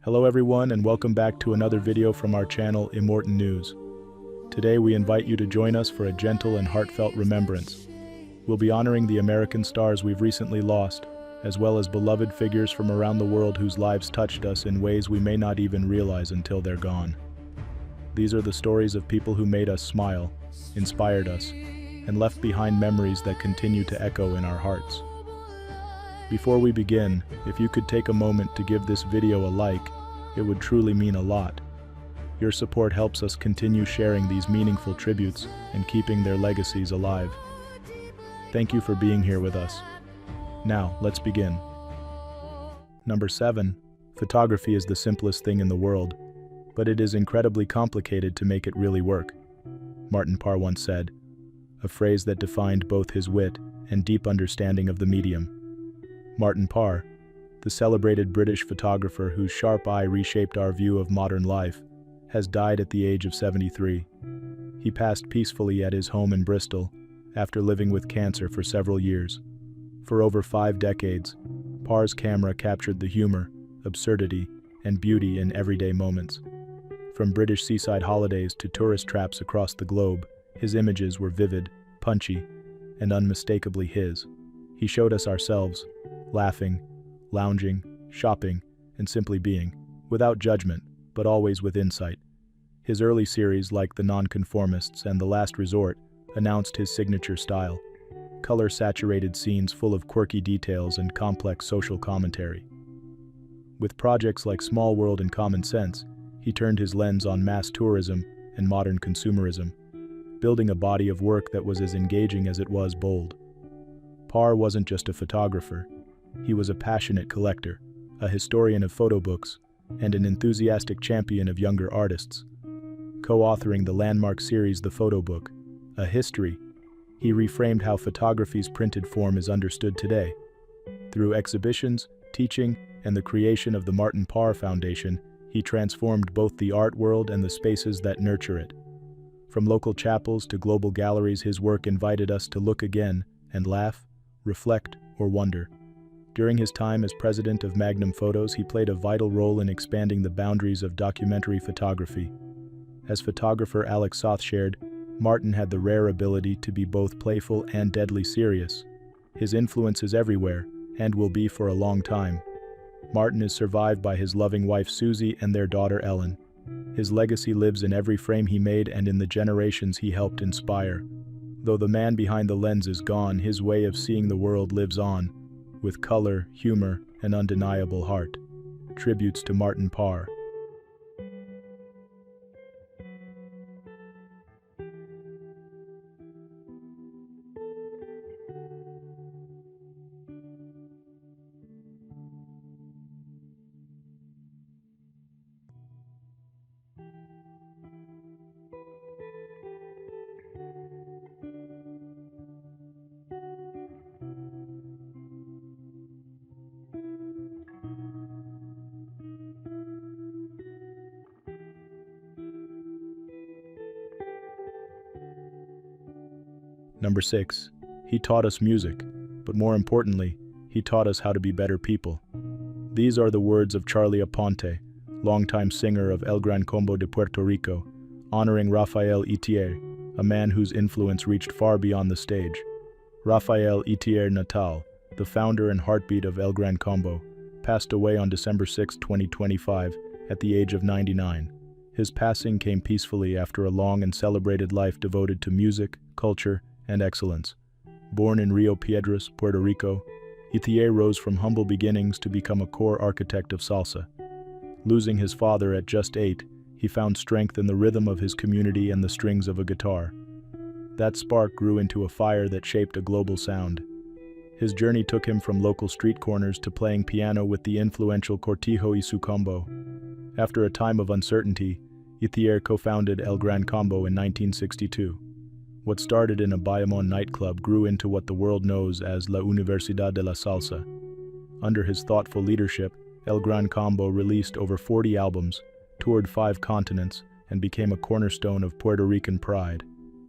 Hello everyone and welcome back to another video from our channel Immortan News. Today we invite you to join us for a gentle and heartfelt remembrance. We'll be honoring the American stars we've recently lost, as well as beloved figures from around the world whose lives touched us in ways we may not even realize until they're gone. These are the stories of people who made us smile, inspired us, and left behind memories that continue to echo in our hearts. Before we begin, if you could take a moment to give this video a like, it would truly mean a lot. Your support helps us continue sharing these meaningful tributes and keeping their legacies alive. Thank you for being here with us. Now, let's begin. Number 7. Photography is the simplest thing in the world, but it is incredibly complicated to make it really work. Martin Parr once said, a phrase that defined both his wit and deep understanding of the medium. Martin Parr, the celebrated British photographer whose sharp eye reshaped our view of modern life, has died at the age of 73. He passed peacefully at his home in Bristol after living with cancer for several years. For over 5 decades, Parr's camera captured the humor, absurdity, and beauty in everyday moments. From British seaside holidays to tourist traps across the globe, his images were vivid, punchy, and unmistakably his. He showed us ourselves, laughing, lounging, shopping, and simply being, without judgment, but always with insight. His early series, like The Nonconformists and The Last Resort, announced his signature style, color-saturated scenes full of quirky details and complex social commentary. With projects like Small World and Common Sense, he turned his lens on mass tourism and modern consumerism, building a body of work that was as engaging as it was bold. Parr wasn't just a photographer. He was a passionate collector, a historian of photo books, and an enthusiastic champion of younger artists. Co-authoring the landmark series The Photo Book, A History, he reframed how photography's printed form is understood today. Through exhibitions, teaching, and the creation of the Martin Parr Foundation, he transformed both the art world and the spaces that nurture it. From local chapels to global galleries, his work invited us to look again and laugh, reflect, or wonder. During his time as president of Magnum Photos, he played a vital role in expanding the boundaries of documentary photography. As photographer Alex Soth shared, Martin had the rare ability to be both playful and deadly serious. His influence is everywhere, and will be for a long time. Martin is survived by his loving wife Susie and their daughter Ellen. His legacy lives in every frame he made and in the generations he helped inspire. Though the man behind the lens is gone, his way of seeing the world lives on, with color, humor, and undeniable heart. Tributes to Martin Parr. Number 6. He taught us music, but more importantly, he taught us how to be better people. These are the words of Charlie Aponte, longtime singer of El Gran Combo de Puerto Rico, honoring Rafael Ithier, a man whose influence reached far beyond the stage. Rafael Ithier Natal, the founder and heartbeat of El Gran Combo, passed away on December 6, 2025, at the age of 99. His passing came peacefully after a long and celebrated life devoted to music, culture, and excellence. Born in Rio Piedras, Puerto Rico, Ithier rose from humble beginnings to become a core architect of salsa. Losing his father at just 8, he found strength in the rhythm of his community and the strings of a guitar. That spark grew into a fire that shaped a global sound. His journey took him from local street corners to playing piano with the influential Cortijo y su Combo. After a time of uncertainty, Ithier co-founded El Gran Combo in 1962. What started in a Bayamon nightclub grew into what the world knows as La Universidad de la Salsa. Under his thoughtful leadership, El Gran Combo released over 40 albums, toured 5 continents, and became a cornerstone of Puerto Rican pride.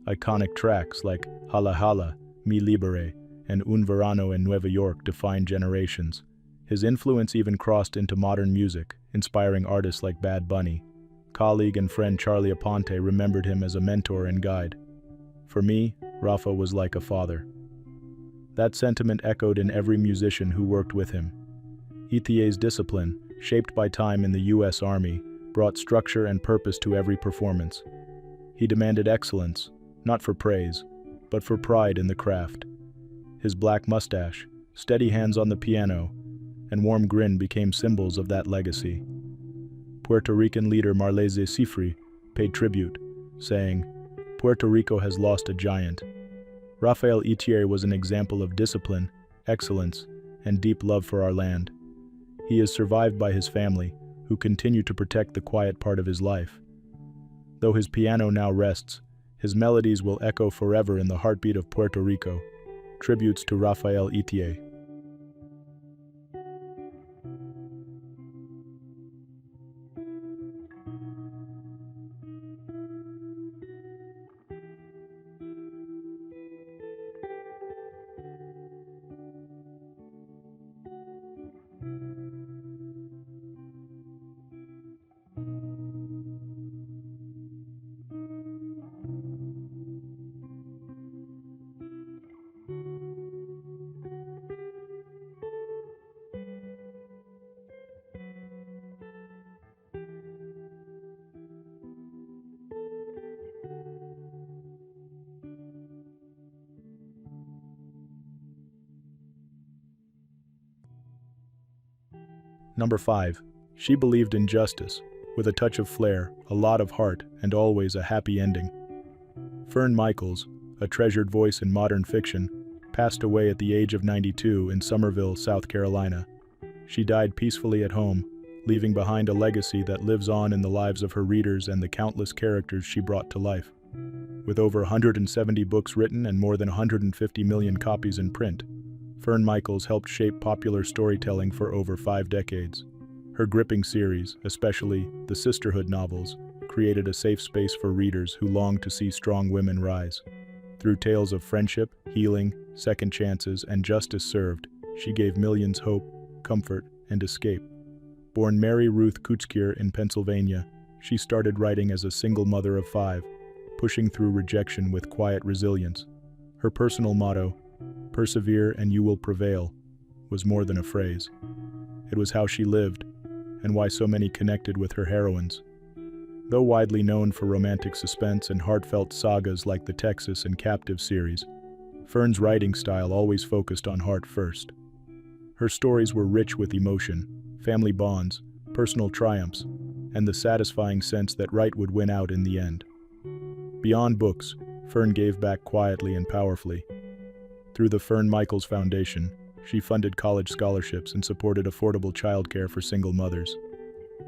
Iconic tracks like Hala Hala, Mi Libere, and Un Verano in Nueva York defined generations. His influence even crossed into modern music, inspiring artists like Bad Bunny. Colleague and friend Charlie Aponte remembered him as a mentor and guide. For me, Rafa was like a father. That sentiment echoed in every musician who worked with him. Ithier's discipline, shaped by time in the U.S. Army, brought structure and purpose to every performance. He demanded excellence, not for praise, but for pride in the craft. His black mustache, steady hands on the piano, and warm grin became symbols of that legacy. Puerto Rican leader Marlese Cifri paid tribute, saying, "Puerto Rico has lost a giant." Rafael Ithier was an example of discipline, excellence, and deep love for our land. He is survived by his family, who continue to protect the quiet part of his life. Though his piano now rests, his melodies will echo forever in the heartbeat of Puerto Rico. Tributes to Rafael Ithier. Number 5. She believed in justice, with a touch of flair, a lot of heart, and always a happy ending. Fern Michaels, a treasured voice in modern fiction, passed away at the age of 92 in Summerville, South Carolina. She died peacefully at home, leaving behind a legacy that lives on in the lives of her readers and the countless characters she brought to life. With over 170 books written and more than 150 million copies in print, Fern Michaels helped shape popular storytelling for over 5 decades. Her gripping series, especially the sisterhood novels, created a safe space for readers who longed to see strong women rise. Through tales of friendship, healing, second chances, and justice served, she gave millions hope, comfort, and escape. Born Mary Ruth Kutzkier in Pennsylvania, she started writing as a single mother of 5, pushing through rejection with quiet resilience. Her personal motto, "Persevere and you will prevail," was more than a phrase. It was how she lived, and why so many connected with her heroines. Though widely known for romantic suspense and heartfelt sagas like the Texas and Captive series, Fern's writing style always focused on heart first. Her stories were rich with emotion, family bonds, personal triumphs, and the satisfying sense that right would win out in the end. Beyond books, Fern gave back quietly and powerfully. Through the Fern Michaels Foundation, she funded college scholarships and supported affordable childcare for single mothers.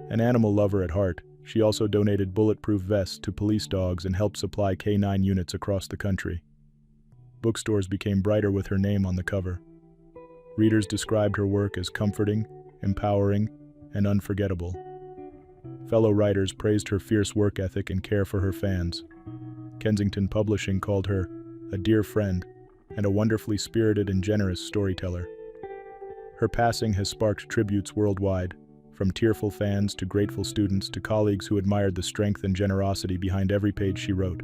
An animal lover at heart, she also donated bulletproof vests to police dogs and helped supply K-9 units across the country. Bookstores became brighter with her name on the cover. Readers described her work as comforting, empowering, and unforgettable. Fellow writers praised her fierce work ethic and care for her fans. Kensington Publishing called her a dear friend and a wonderfully spirited and generous storyteller. Her passing has sparked tributes worldwide, from tearful fans to grateful students to colleagues who admired the strength and generosity behind every page she wrote.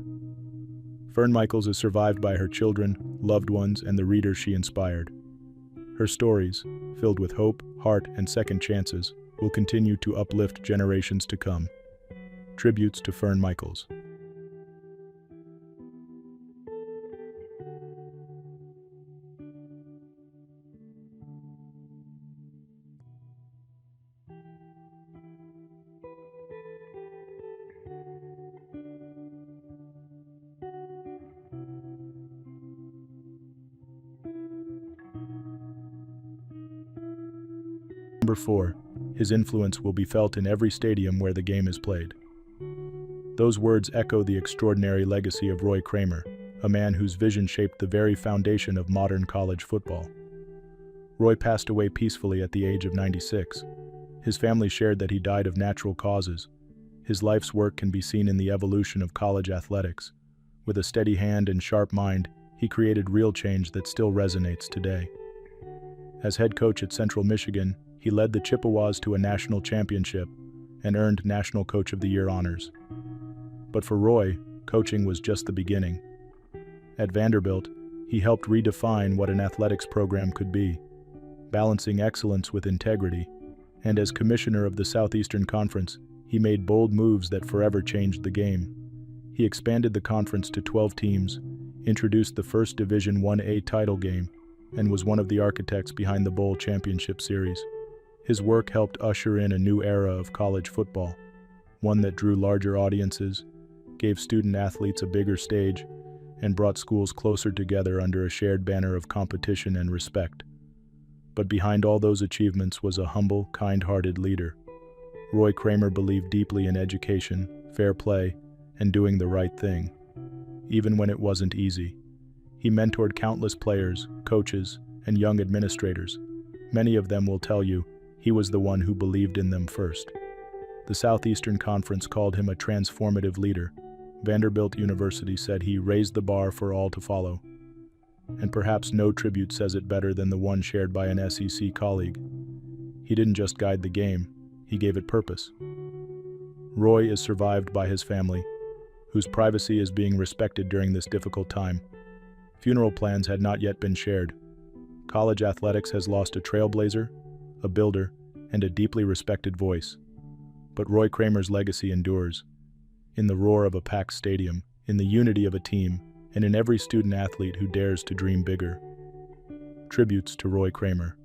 Fern Michaels is survived by her children, loved ones, and the readers she inspired. Her stories, filled with hope, heart, and second chances, will continue to uplift generations to come. Tributes to Fern Michaels. Number 4. His influence will be felt in every stadium where the game is played. Those words echo the extraordinary legacy of Roy Kramer, a man whose vision shaped the very foundation of modern college football. Roy passed away peacefully at the age of 96. His family shared that he died of natural causes. His life's work can be seen in the evolution of college athletics. With a steady hand and sharp mind, he created real change that still resonates today. As head coach at Central Michigan, he led the Chippewas to a national championship and earned National Coach of the Year honors. But for Roy, coaching was just the beginning. At Vanderbilt, he helped redefine what an athletics program could be, balancing excellence with integrity, and as commissioner of the Southeastern Conference, he made bold moves that forever changed the game. He expanded the conference to 12 teams, introduced the first Division 1A title game, and was one of the architects behind the Bowl Championship Series. His work helped usher in a new era of college football, one that drew larger audiences, gave student athletes a bigger stage, and brought schools closer together under a shared banner of competition and respect. But behind all those achievements was a humble, kind-hearted leader. Roy Kramer believed deeply in education, fair play, and doing the right thing, even when it wasn't easy. He mentored countless players, coaches, and young administrators. Many of them will tell you he was the one who believed in them first. The Southeastern Conference called him a transformative leader. Vanderbilt University said he raised the bar for all to follow. And perhaps no tribute says it better than the one shared by an SEC colleague. He didn't just guide the game, he gave it purpose. Roy is survived by his family, whose privacy is being respected during this difficult time. Funeral plans had not yet been shared. College athletics has lost a trailblazer, a builder, and a deeply respected voice. But Roy Kramer's legacy endures. In the roar of a packed stadium, in the unity of a team, and in every student athlete who dares to dream bigger. Tributes to Roy Kramer.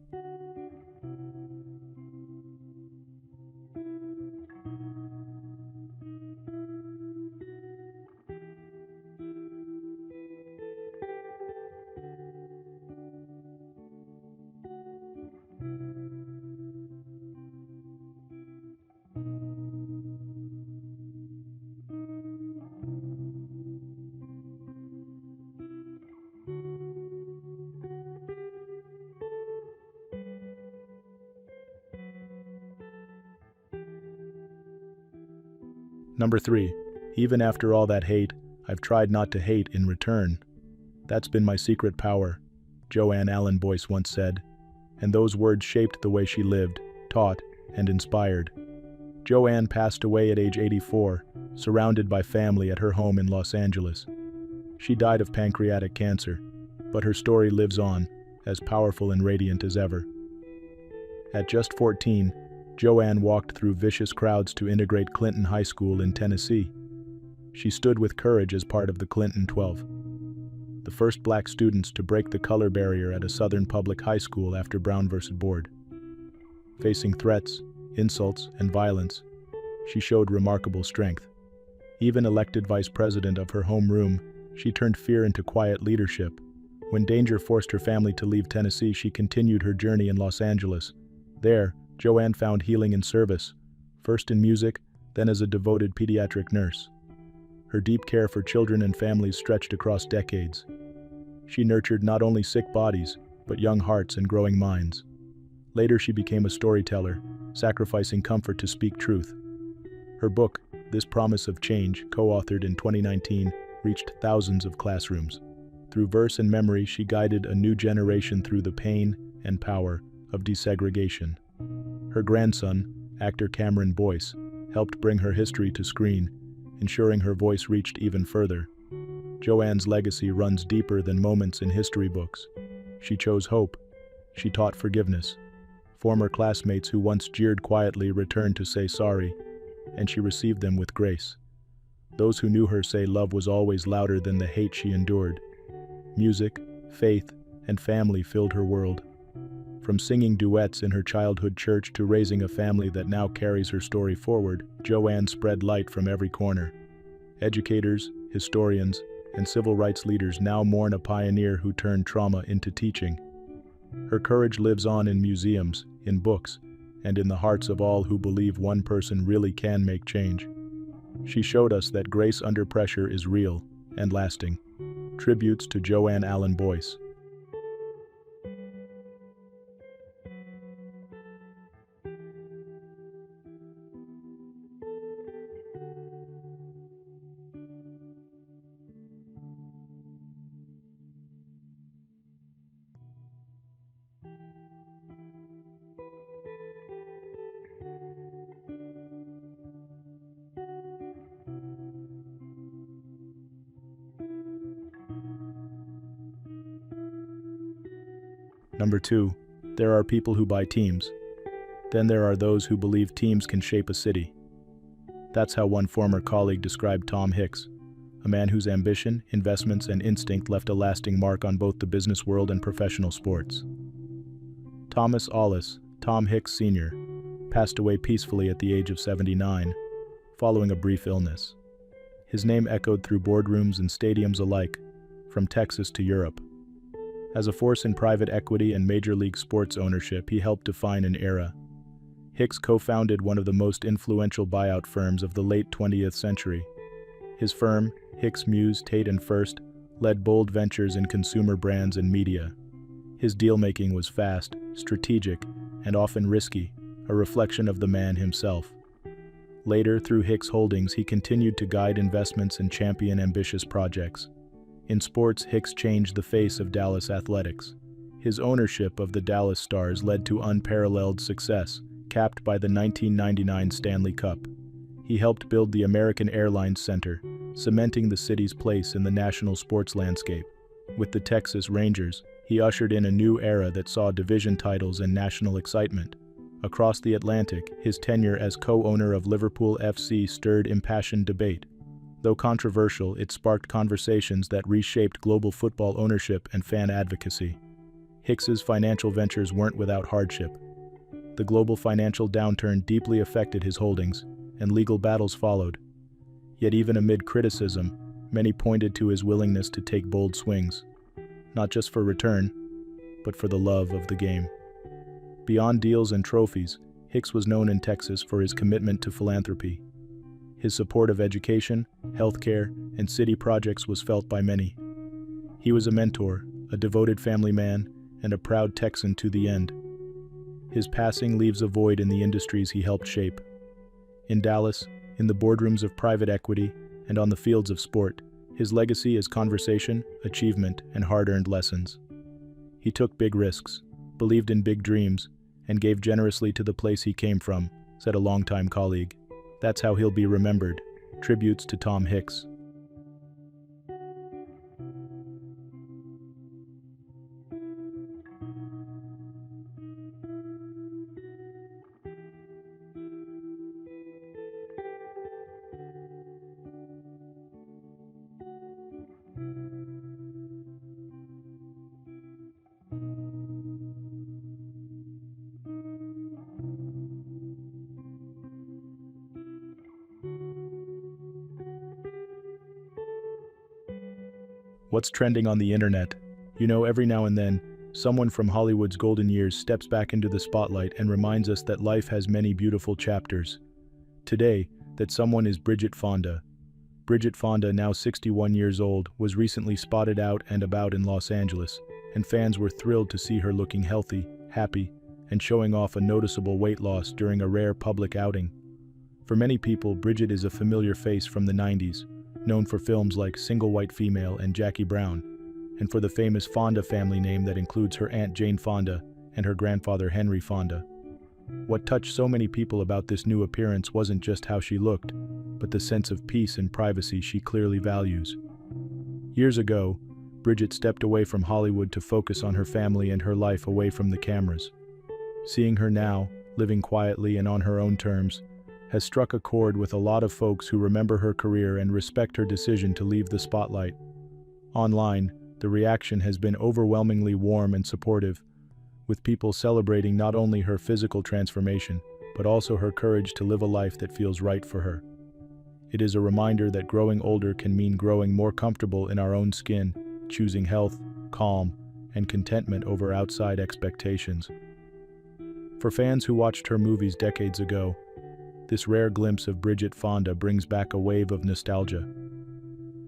Number 3. Even after all that hate, I've tried not to hate in return. That's been my secret power, Joanne Boyce once said, and those words shaped the way she lived, taught, and inspired. Joanne passed away at age 84, surrounded by family at her home in Los Angeles. She died of pancreatic cancer, but her story lives on, as powerful and radiant as ever. At just 14, Joanne walked through vicious crowds to integrate Clinton High School in Tennessee. She stood with courage as part of the Clinton 12, the first black students to break the color barrier at a Southern public high school after Brown v. Board. Facing threats, insults, and violence, she showed remarkable strength. Even elected vice president of her homeroom, she turned fear into quiet leadership. When danger forced her family to leave Tennessee, she continued her journey in Los Angeles. There, Joanne found healing in service, first in music, then as a devoted pediatric nurse. Her deep care for children and families stretched across decades. She nurtured not only sick bodies, but young hearts and growing minds. Later she became a storyteller, sacrificing comfort to speak truth. Her book, This Promise of Change, co-authored in 2019, reached thousands of classrooms. Through verse and memory, she guided a new generation through the pain and power of desegregation. Her grandson, actor Cameron Boyce, helped bring her history to screen, ensuring her voice reached even further. Joanne's legacy runs deeper than moments in history books. She chose hope. She taught forgiveness. Former classmates who once jeered quietly returned to say sorry, and she received them with grace. Those who knew her say love was always louder than the hate she endured. Music, faith, and family filled her world. From singing duets in her childhood church to raising a family that now carries her story forward, Joanne spread light from every corner. Educators, historians, and civil rights leaders now mourn a pioneer who turned trauma into teaching. Her courage lives on in museums, in books, and in the hearts of all who believe one person really can make change. She showed us that grace under pressure is real and lasting. Tributes to Joanne Boyce. Number 2, there are people who buy teams. Then there are those who believe teams can shape a city. That's how one former colleague described Tom Hicks, a man whose ambition, investments, and instinct left a lasting mark on both the business world and professional sports. Thomas Allis, Tom Hicks Sr., passed away peacefully at the age of 79, following a brief illness. His name echoed through boardrooms and stadiums alike, from Texas to Europe. As a force in private equity and major league sports ownership, he helped define an era. Hicks co-founded one of the most influential buyout firms of the late 20th century. His firm, Hicks Muse, Tate & First, led bold ventures in consumer brands and media. His deal-making was fast, strategic, and often risky, a reflection of the man himself. Later, through Hicks Holdings, he continued to guide investments and champion ambitious projects. In sports, Hicks changed the face of Dallas athletics. His ownership of the Dallas Stars led to unparalleled success, capped by the 1999 Stanley Cup. He helped build the American Airlines Center, cementing the city's place in the national sports landscape. With the Texas Rangers, he ushered in a new era that saw division titles and national excitement. Across the Atlantic, his tenure as co-owner of Liverpool FC stirred impassioned debate. Though controversial, it sparked conversations that reshaped global football ownership and fan advocacy. Hicks's financial ventures weren't without hardship. The global financial downturn deeply affected his holdings, and legal battles followed. Yet even amid criticism, many pointed to his willingness to take bold swings, not just for return, but for the love of the game. Beyond deals and trophies, Hicks was known in Texas for his commitment to philanthropy. His support of education, healthcare, and city projects was felt by many. He was a mentor, a devoted family man, and a proud Texan to the end. His passing leaves a void in the industries he helped shape. In Dallas, in the boardrooms of private equity, and on the fields of sport, his legacy is conversation, achievement, and hard-earned lessons. He took big risks, believed in big dreams, and gave generously to the place he came from, said a longtime colleague. That's how he'll be remembered. Tributes to Tom Hicks. What's trending on the internet? Every now and then, someone from Hollywood's golden years steps back into the spotlight and reminds us that life has many beautiful chapters. Today, that someone is Bridget Fonda. Bridget Fonda, now 61 years old, was recently spotted out and about in Los Angeles, and fans were thrilled to see her looking healthy, happy, and showing off a noticeable weight loss during a rare public outing. For many people, Bridget is a familiar face from the 90s, known for films like Single White Female and Jackie Brown, and for the famous Fonda family name that includes her Aunt Jane Fonda and her grandfather Henry Fonda. What touched so many people about this new appearance wasn't just how she looked, but the sense of peace and privacy she clearly values. Years ago, Bridget stepped away from Hollywood to focus on her family and her life away from the cameras. Seeing her now, living quietly and on her own terms, has struck a chord with a lot of folks who remember her career and respect her decision to leave the spotlight. Online, the reaction has been overwhelmingly warm and supportive, with people celebrating not only her physical transformation, but also her courage to live a life that feels right for her. It is a reminder that growing older can mean growing more comfortable in our own skin, choosing health, calm, and contentment over outside expectations. For fans who watched her movies decades ago, this rare glimpse of Bridget Fonda brings back a wave of nostalgia.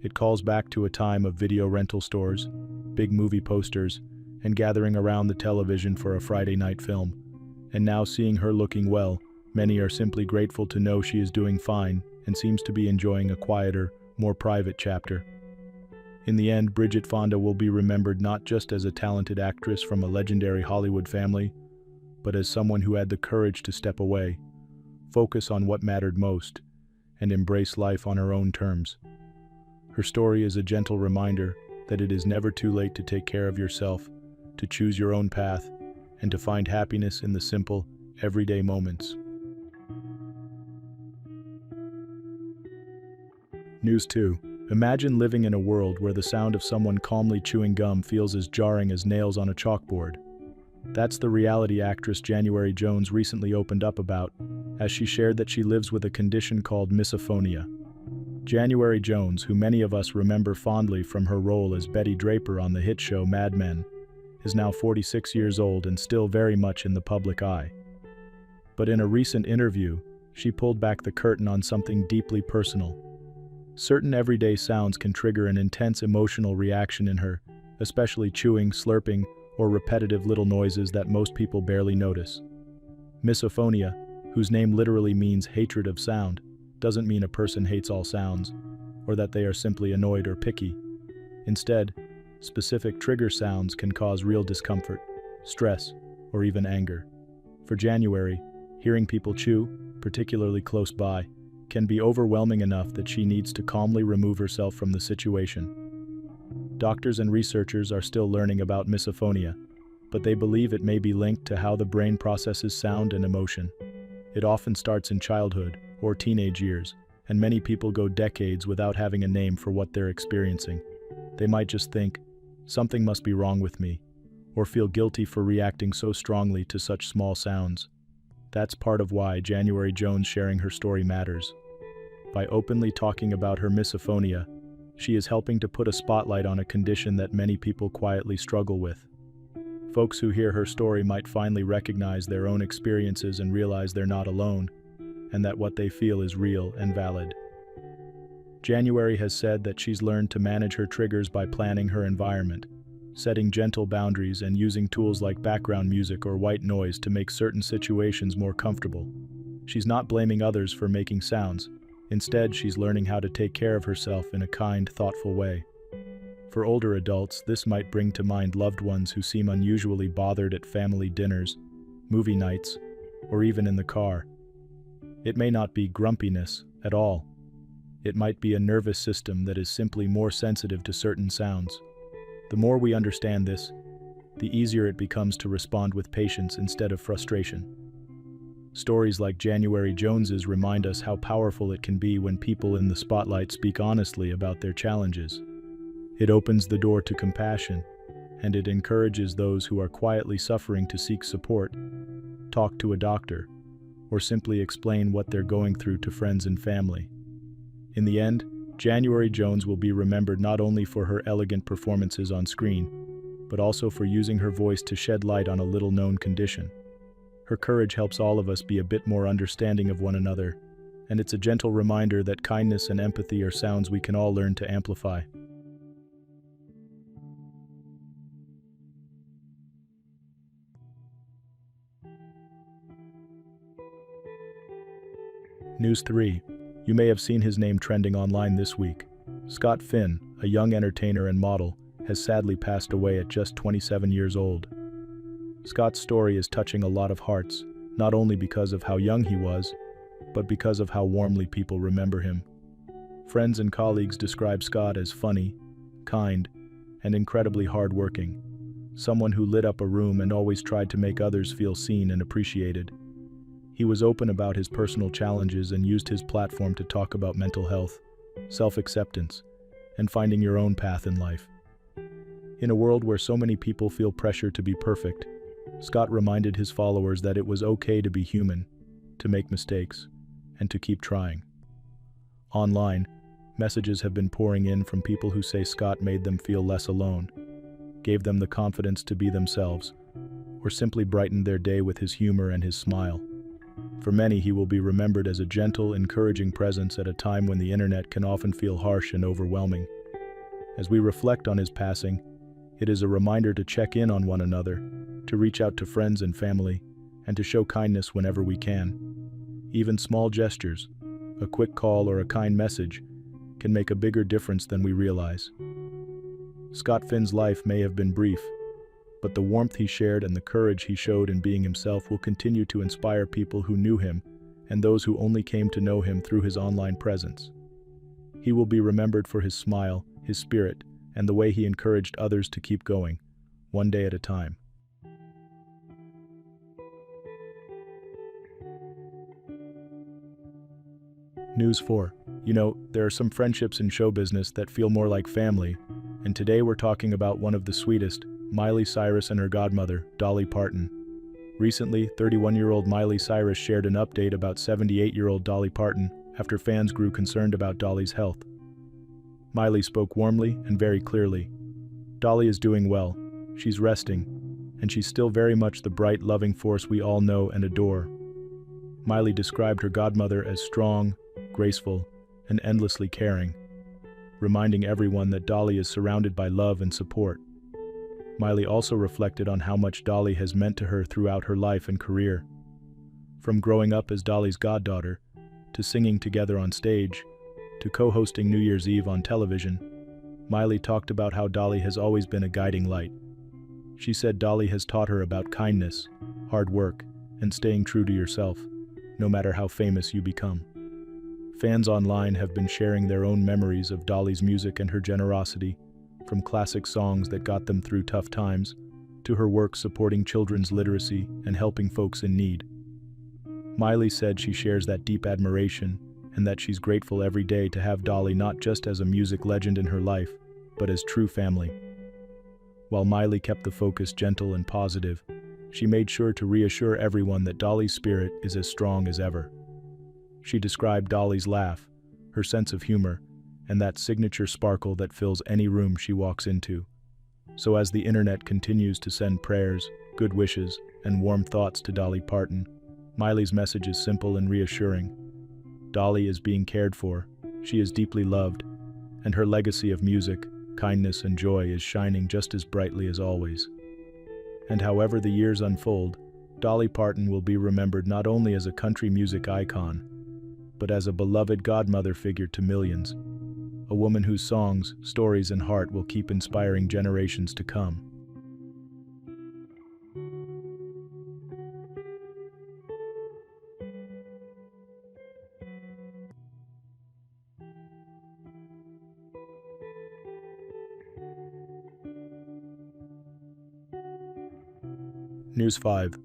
It calls back to a time of video rental stores, big movie posters, and gathering around the television for a Friday night film. And now seeing her looking well, many are simply grateful to know she is doing fine and seems to be enjoying a quieter, more private chapter. In the end, Bridget Fonda will be remembered not just as a talented actress from a legendary Hollywood family, but as someone who had the courage to step away, focus on what mattered most, and embrace life on her own terms. Her story is a gentle reminder that it is never too late to take care of yourself, to choose your own path, and to find happiness in the simple, everyday moments. News 2. Imagine living in a world where the sound of someone calmly chewing gum feels as jarring as nails on a chalkboard. That's the reality actress January Jones recently opened up about, as she shared that she lives with a condition called misophonia. January Jones, who many of us remember fondly from her role as Betty Draper on the hit show Mad Men, is now 46 years old and still very much in the public eye. But in a recent interview, she pulled back the curtain on something deeply personal. Certain everyday sounds can trigger an intense emotional reaction in her, especially chewing, slurping, or repetitive little noises that most people barely notice. Misophonia, whose name literally means hatred of sound, doesn't mean a person hates all sounds, or that they are simply annoyed or picky. Instead, specific trigger sounds can cause real discomfort, stress, or even anger. For January, hearing people chew, particularly close by, can be overwhelming enough that she needs to calmly remove herself from the situation. Doctors and researchers are still learning about misophonia, but they believe it may be linked to how the brain processes sound and emotion. It often starts in childhood or teenage years, and many people go decades without having a name for what they're experiencing. They might just think, something must be wrong with me, or feel guilty for reacting so strongly to such small sounds. That's part of why January Jones sharing her story matters. By openly talking about her misophonia, she is helping to put a spotlight on a condition that many people quietly struggle with. Folks who hear her story might finally recognize their own experiences and realize they're not alone, and that what they feel is real and valid. January has said that she's learned to manage her triggers by planning her environment, setting gentle boundaries and using tools like background music or white noise to make certain situations more comfortable. She's not blaming others for making sounds. Instead, she's learning how to take care of herself in a kind, thoughtful way. For older adults, this might bring to mind loved ones who seem unusually bothered at family dinners, movie nights, or even in the car. It may not be grumpiness at all. It might be a nervous system that is simply more sensitive to certain sounds. The more we understand this, the easier it becomes to respond with patience instead of frustration. Stories like January Jones's remind us how powerful it can be when people in the spotlight speak honestly about their challenges. It opens the door to compassion, and it encourages those who are quietly suffering to seek support, talk to a doctor, or simply explain what they're going through to friends and family. In the end, January Jones will be remembered not only for her elegant performances on screen, but also for using her voice to shed light on a little-known condition. Her courage helps all of us be a bit more understanding of one another, and it's a gentle reminder that kindness and empathy are sounds we can all learn to amplify. News 3. You may have seen his name trending online this week. Scott Finn, a young entertainer and model, has sadly passed away at just 27 years old. Scott's story is touching a lot of hearts, not only because of how young he was, but because of how warmly people remember him. Friends and colleagues describe Scott as funny, kind, and incredibly hardworking, someone who lit up a room and always tried to make others feel seen and appreciated. He was open about his personal challenges and used his platform to talk about mental health, self-acceptance, and finding your own path in life. In a world where so many people feel pressure to be perfect, Scott reminded his followers that it was okay to be human, to make mistakes, and to keep trying. Online, messages have been pouring in from people who say Scott made them feel less alone, gave them the confidence to be themselves, or simply brightened their day with his humor and his smile. For many, he will be remembered as a gentle, encouraging presence at a time when the internet can often feel harsh and overwhelming. As we reflect on his passing, it is a reminder to check in on one another, to reach out to friends and family, and to show kindness whenever we can. Even small gestures, a quick call or a kind message, can make a bigger difference than we realize. Scott Finn's life may have been brief, but the warmth he shared and the courage he showed in being himself will continue to inspire people who knew him and those who only came to know him through his online presence. He will be remembered for his smile, his spirit, and the way he encouraged others to keep going, one day at a time. News 4. There are some friendships in show business that feel more like family, and today we're talking about one of the sweetest, Miley Cyrus and her godmother, Dolly Parton. Recently, 31-year-old Miley Cyrus shared an update about 78-year-old Dolly Parton after fans grew concerned about Dolly's health. Miley spoke warmly and very clearly. Dolly is doing well, she's resting, and she's still very much the bright, loving force we all know and adore. Miley described her godmother as strong, graceful, and endlessly caring, reminding everyone that Dolly is surrounded by love and support. Miley also reflected on how much Dolly has meant to her throughout her life and career. From growing up as Dolly's goddaughter, to singing together on stage, to co-hosting New Year's Eve on television, Miley talked about how Dolly has always been a guiding light. She said Dolly has taught her about kindness, hard work, and staying true to yourself, no matter how famous you become. Fans online have been sharing their own memories of Dolly's music and her generosity, from classic songs that got them through tough times, to her work supporting children's literacy and helping folks in need. Miley said she shares that deep admiration and that she's grateful every day to have Dolly not just as a music legend in her life, but as true family. While Miley kept the focus gentle and positive, she made sure to reassure everyone that Dolly's spirit is as strong as ever. She described Dolly's laugh, her sense of humor, and that signature sparkle that fills any room she walks into. So as the internet continues to send prayers, good wishes, and warm thoughts to Dolly Parton, Miley's message is simple and reassuring. Dolly is being cared for, she is deeply loved, and her legacy of music, kindness, and joy is shining just as brightly as always. And however the years unfold, Dolly Parton will be remembered not only as a country music icon, but as a beloved godmother figure to millions, a woman whose songs, stories, and heart will keep inspiring generations to come. News 5.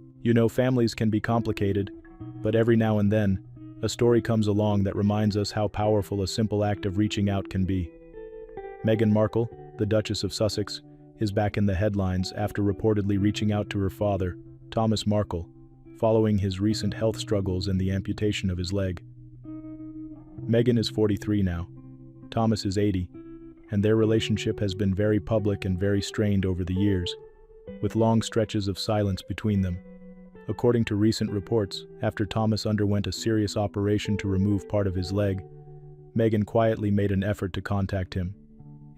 Families can be complicated, but every now and then, a story comes along that reminds us how powerful a simple act of reaching out can be. Meghan Markle, the Duchess of Sussex, is back in the headlines after reportedly reaching out to her father, Thomas Markle, following his recent health struggles and the amputation of his leg. Meghan is 43 now, Thomas is 80, and their relationship has been very public and very strained over the years, with long stretches of silence between them. According to recent reports, after Thomas underwent a serious operation to remove part of his leg, Meghan quietly made an effort to contact him.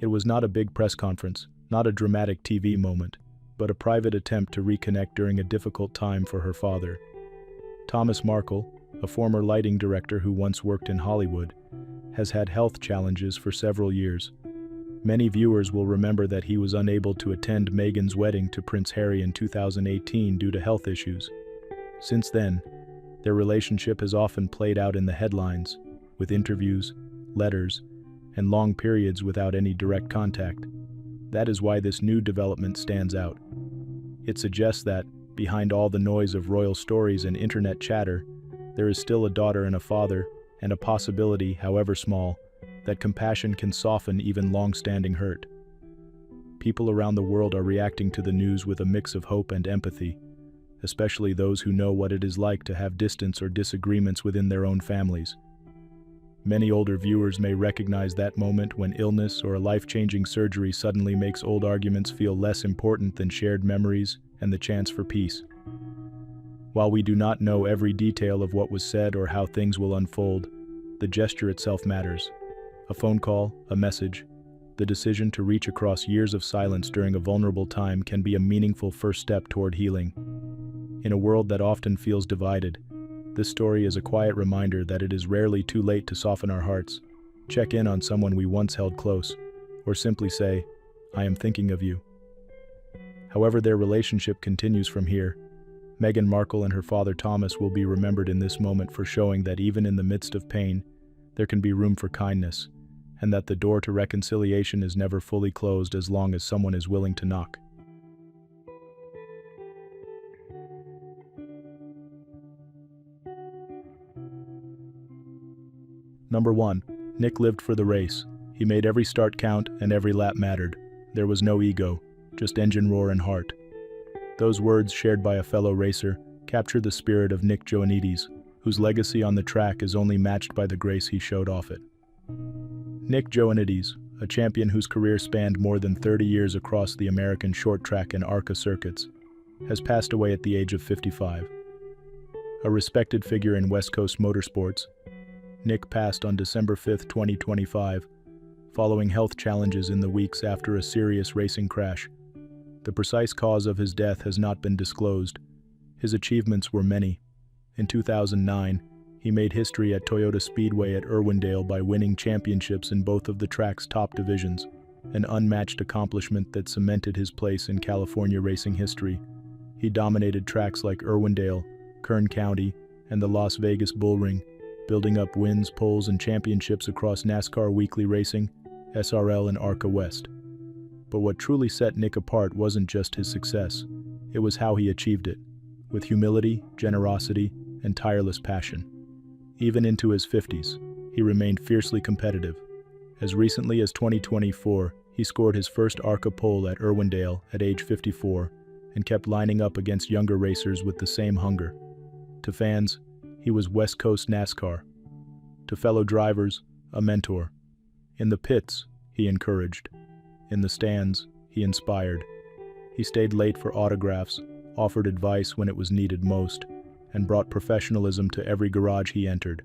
It was not a big press conference, not a dramatic TV moment, but a private attempt to reconnect during a difficult time for her father. Thomas Markle, a former lighting director who once worked in Hollywood, has had health challenges for several years. Many viewers will remember that he was unable to attend Meghan's wedding to Prince Harry in 2018 due to health issues. Since then, their relationship has often played out in the headlines, with interviews, letters, and long periods without any direct contact. That is why this new development stands out. It suggests that, behind all the noise of royal stories and internet chatter, there is still a daughter and a father, and a possibility, however small, that compassion can soften even long-standing hurt. People around the world are reacting to the news with a mix of hope and empathy, especially those who know what it is like to have distance or disagreements within their own families. Many older viewers may recognize that moment when illness or a life-changing surgery suddenly makes old arguments feel less important than shared memories and the chance for peace. While we do not know every detail of what was said or how things will unfold, the gesture itself matters. A phone call, a message, the decision to reach across years of silence during a vulnerable time can be a meaningful first step toward healing. In a world that often feels divided, this story is a quiet reminder that it is rarely too late to soften our hearts, check in on someone we once held close, or simply say, "I am thinking of you." However their relationship continues from here, Meghan Markle and her father Thomas will be remembered in this moment for showing that even in the midst of pain, there can be room for kindness, and that the door to reconciliation is never fully closed as long as someone is willing to knock. Number 1. Nick lived for the race. He made every start count and every lap mattered. There was no ego, just engine roar and heart. Those words, shared by a fellow racer, capture the spirit of Nick Joanides, whose legacy on the track is only matched by the grace he showed off it. Nick Joanides, a champion whose career spanned more than 30 years across the American short track and ARCA circuits, has passed away at the age of 55. A respected figure in West Coast motorsports, Nick passed on December 5, 2025, following health challenges in the weeks after a serious racing crash. The precise cause of his death has not been disclosed. His achievements were many. In 2009, he made history at Toyota Speedway at Irwindale by winning championships in both of the track's top divisions, an unmatched accomplishment that cemented his place in California racing history. He dominated tracks like Irwindale, Kern County, and the Las Vegas Bullring, building up wins, poles, and championships across NASCAR Weekly Racing, SRL, and ARCA West. But what truly set Nick apart wasn't just his success, it was how he achieved it, with humility, generosity, and tireless passion. Even into his 50s, he remained fiercely competitive. As recently as 2024, he scored his first ARCA pole at Irwindale at age 54 and kept lining up against younger racers with the same hunger. To fans, he was West Coast NASCAR. To fellow drivers, a mentor. In the pits, he encouraged. In the stands, he inspired. He stayed late for autographs, offered advice when it was needed most, and brought professionalism to every garage he entered.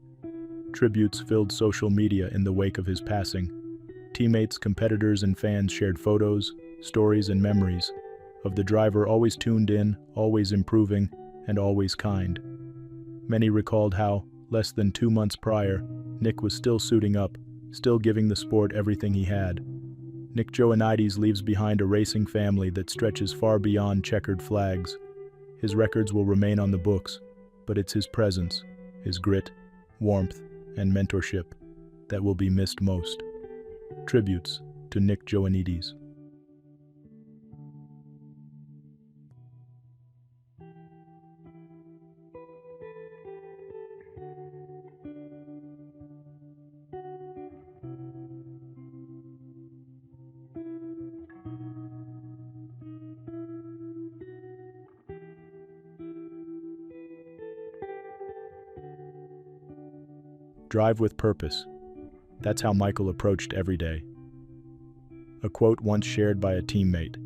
Tributes filled social media in the wake of his passing. Teammates, competitors, and fans shared photos, stories, and memories of the driver always tuned in, always improving, and always kind. Many recalled how, less than 2 months prior, Nick was still suiting up, still giving the sport everything he had. Nick Joanides leaves behind a racing family that stretches far beyond checkered flags. His records will remain on the books, but it's his presence, his grit, warmth, and mentorship that will be missed most. Tributes to Nick Joanides. Drive with purpose. That's how Michael approached every day. A quote once shared by a teammate.